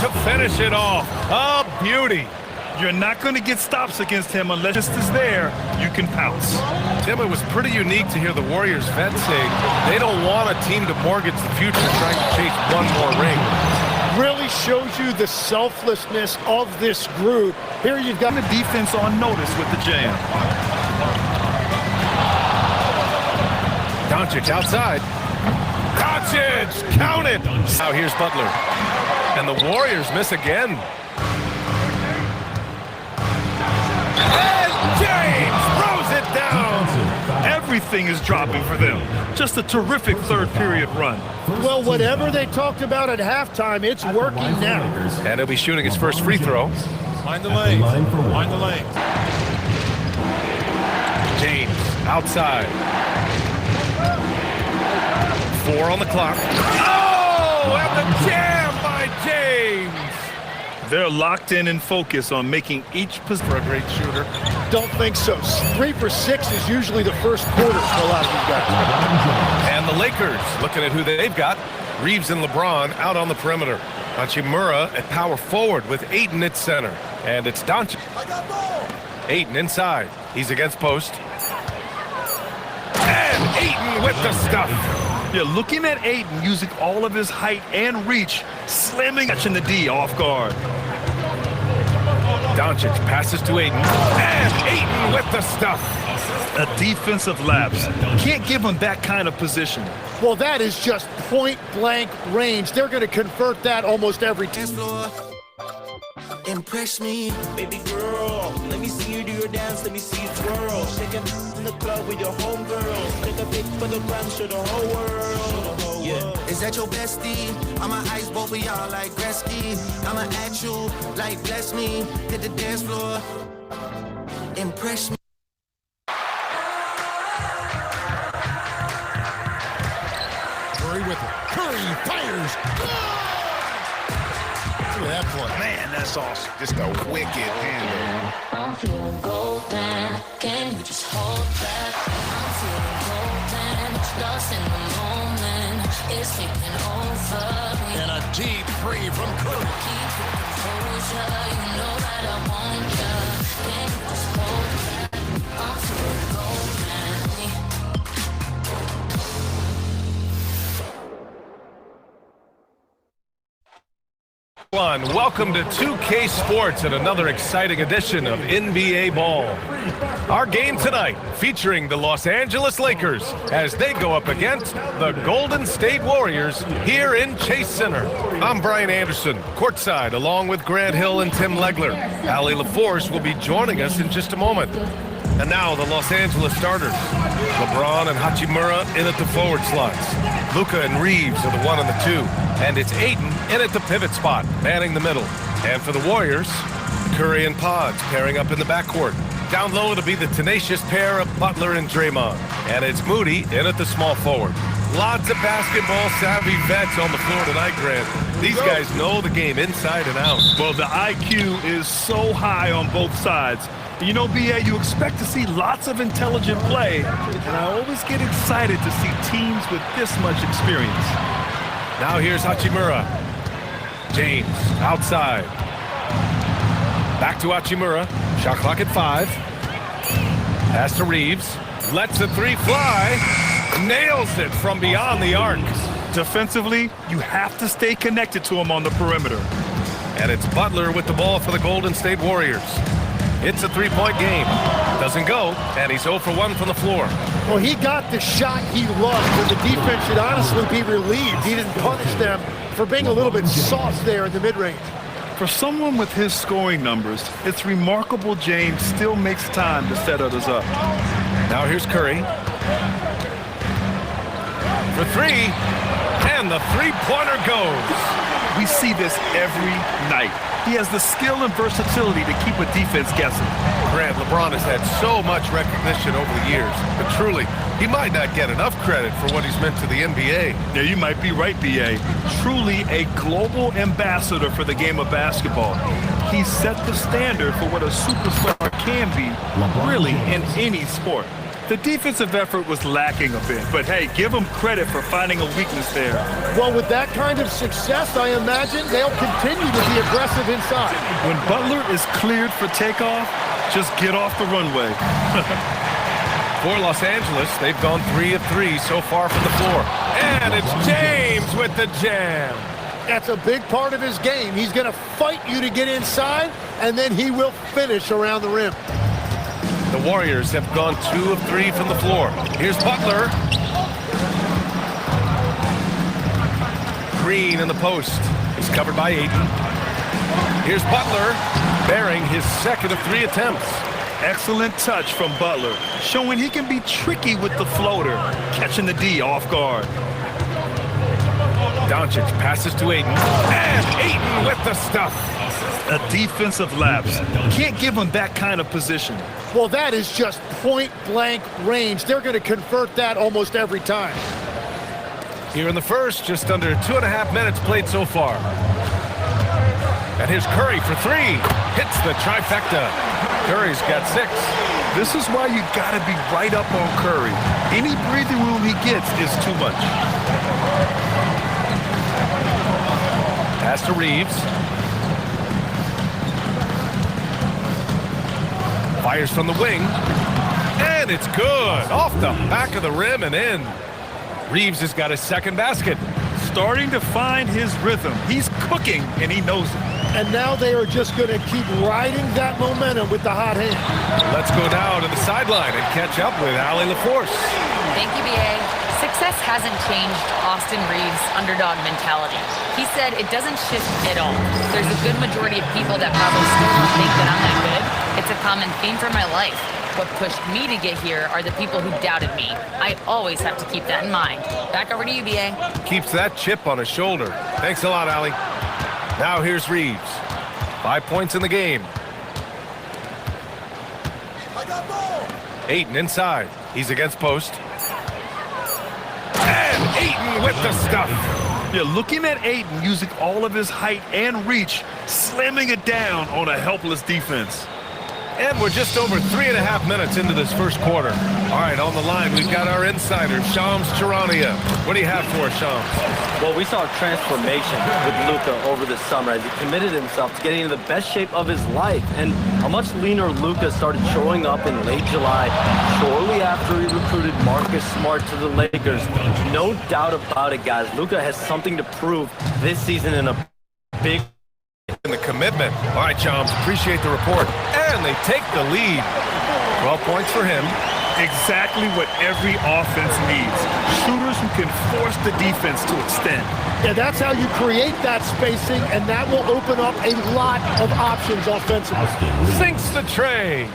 to finish it off. A beauty. You're not going to get stops against him unless it's there. You can pounce. Tim, it was pretty unique to hear the Warriors vets say they don't want a team to mortgage the future trying to chase one more ring. Really shows you the selflessness of this group. Here you've got the defense on notice with the jam. Doncic outside. Doncic, count it. Now here's Butler. And the Warriors miss again. And James throws it down. Everything is dropping for them. Just a terrific third period run. Well, whatever they talked about at halftime, it's working now. And he'll be shooting his first free throw. Find the lane. Find the lane. James outside. 4 on the clock. Oh, and the jam by James. They're locked in and focused on making each position for a great shooter. Don't think so. 3 for 6 is usually the first quarter for a lot of these guys. And the Lakers looking at who they've got. Reaves and LeBron out on the perimeter. Hachimura at power forward with Ayton at center. And it's Doncic. Ayton inside. He's against post. And Ayton with the stuff. Yeah, looking at Ayton using all of his height and reach, slamming catching the D off guard. Doncic passes to Ayton, and Ayton with the stuff. A defensive lapse. Can't give him that kind of position. Well, that is just point-blank range. They're going to convert that almost every time. Impress me, baby girl. Let me see you do your dance, let me see you twirl. Shake it in the club with your homegirls. Take a pic for the gram, show the whole world. Yeah. Is that your bestie? I'ma ice both of y'all like Gretzky. I'ma at you like bless me. Hit the dance floor. Impress me. Curry with it. Curry fires. Look at that play. Man, that's awesome. Just a wicked handle. I'm feeling golden. Can you just hold that? I'm feeling golden. Lost in the moment. It's taking over me. And a deep three from Curry. Keep your composure. You know that I want ya. Can you just hold that? I'm feeling golden. Welcome to 2K Sports and another exciting edition of NBA Ball. Our game tonight featuring the Los Angeles Lakers as they go up against the Golden State Warriors here in Chase Center. I'm Brian Anderson, courtside, along with Grant Hill and Tim Legler. Allie LaForce will be joining us in just a moment. And now the Los Angeles starters. LeBron and Hachimura in at the forward slots. Luka and Reaves are the 1 and the 2. And it's Ayton in at the pivot spot, manning the middle. And for the Warriors, Curry and Pods pairing up in the backcourt. Down low to be the tenacious pair of Butler and Draymond. And it's Moody in at the small forward. Lots of basketball-savvy vets on the floor tonight, Grant. These guys know the game inside and out. Well, the IQ is so high on both sides. You know, BA, you expect to see lots of intelligent play, and I always get excited to see teams with this much experience. Now here's Hachimura. James outside. Back to Hachimura. Shot clock at 5. Pass to Reaves. Lets the 3 fly. Nails it from beyond the arc. Defensively, you have to stay connected to him on the perimeter. And it's Butler with the ball for the Golden State Warriors. It's a 3-point game. Doesn't go, and he's 0 for 1 from the floor. Well, he got the shot he loved, and the defense should honestly be relieved. He didn't punish them for being a little bit soft there in the mid-range. For someone with his scoring numbers, it's remarkable James still makes time to set others up. Now here's Curry. For 3, and the 3-pointer goes. We see this every night. He has the skill and versatility to keep a defense guessing. Grant, LeBron has had so much recognition over the years, but truly, he might not get enough credit for what he's meant to the NBA. Yeah, you might be right, BA. Truly a global ambassador for the game of basketball. He set the standard for what a superstar can be, really, in any sport. The defensive effort was lacking a bit, but hey, give them credit for finding a weakness there. Well, with that kind of success, I imagine they'll continue to be aggressive inside. When Butler is cleared for takeoff, just get off the runway. For Los Angeles, they've gone 3 of 3 so far from the floor. And it's James with the jam. That's a big part of his game. He's going to fight you to get inside, and then he will finish around the rim. The Warriors have gone 2 of 3 from the floor. Here's Butler. Green in the post. He's covered by Ayton. Here's Butler, bearing his second of 3 attempts. Excellent touch from Butler, showing he can be tricky with the floater, catching the D off guard. Doncic passes to Ayton, and Ayton with the stuff. A defensive lapse. Can't give him that kind of position. Well, that is just point-blank range. They're going to convert that almost every time. Here in the first, just under 2.5 minutes played so far. And here's Curry for 3. Hits the trifecta. Curry's got 6. This is why you got to be right up on Curry. Any breathing room he gets is too much. Pass to Reaves. Fires from the wing. And it's good. Off the back of the rim and in. Reaves has got his second basket. Starting to find his rhythm. He's cooking, and he knows it. And now they are just going to keep riding that momentum with the hot hand. Let's go now to the sideline and catch up with Allie LaForce. Thank you, BA. Success hasn't changed Austin Reaves' underdog mentality. He said it doesn't shift at all. There's a good majority of people that probably still don't think that I'm that good. It's a common theme for my life. What pushed me to get here are the people who doubted me. I always have to keep that in mind. Back over to you, BA. Keeps that chip on his shoulder. Thanks a lot, Allie. Now here's Reaves. 5 points in the game. Ayton inside. He's against post. And Ayton with the stuff. You're looking at Ayton using all of his height and reach, slamming it down on a helpless defense. And we're just over 3.5 minutes into this first quarter. All right, on the line, we've got our insider, Shams Charania. What do you have for us, Shams? Well, we saw a transformation with Luka over the summer as he committed himself to getting into the best shape of his life. And a much leaner Luka started showing up in late July, shortly after he recruited Marcus Smart to the Lakers. No doubt about it, guys. Luka has something to prove this season in a big in the commitment. All right, Chomps, appreciate the report. And they take the lead. 12 points for him. Exactly what every offense needs. Shooters who can force the defense to extend. Yeah, that's how you create that spacing, and that will open up a lot of options offensively. Sinks the tray.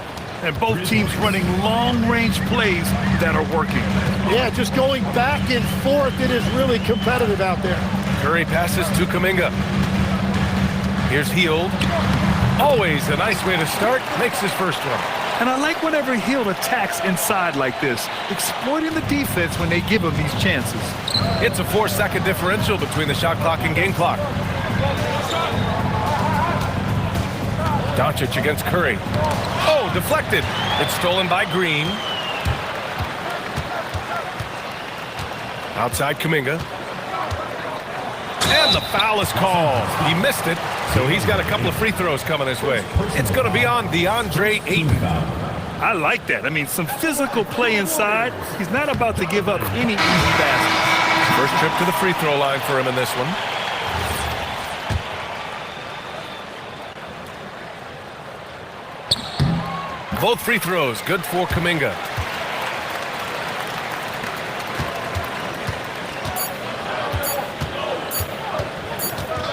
And both teams running long-range plays that are working. Yeah, just going back and forth. It is really competitive out there. Curry passes to Kuminga. Here's Hield. Always a nice way to start. Makes his first one. And I like whenever Hield attacks inside like this, exploiting the defense when they give him these chances. It's a 4-second differential between the shot clock and game clock. Doncic against Curry. Oh, deflected. It's stolen by Green. Outside Kuminga. And the foul is called. He missed it, so he's got a couple of free throws coming his way. It's going to be on DeAndre Ayton. I like that. I mean, some physical play inside. He's not about to give up any easy baskets. First trip to the free throw line for him in this one. Both free throws, good for Kuminga.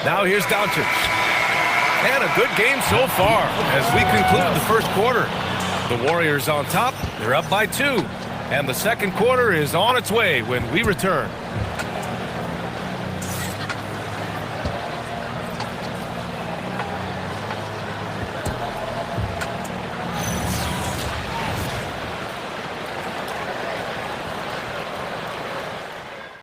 Now here's Doncic. And a good game so far as we conclude the first quarter. The Warriors on top, they're up by 2. And the second quarter is on its way when we return.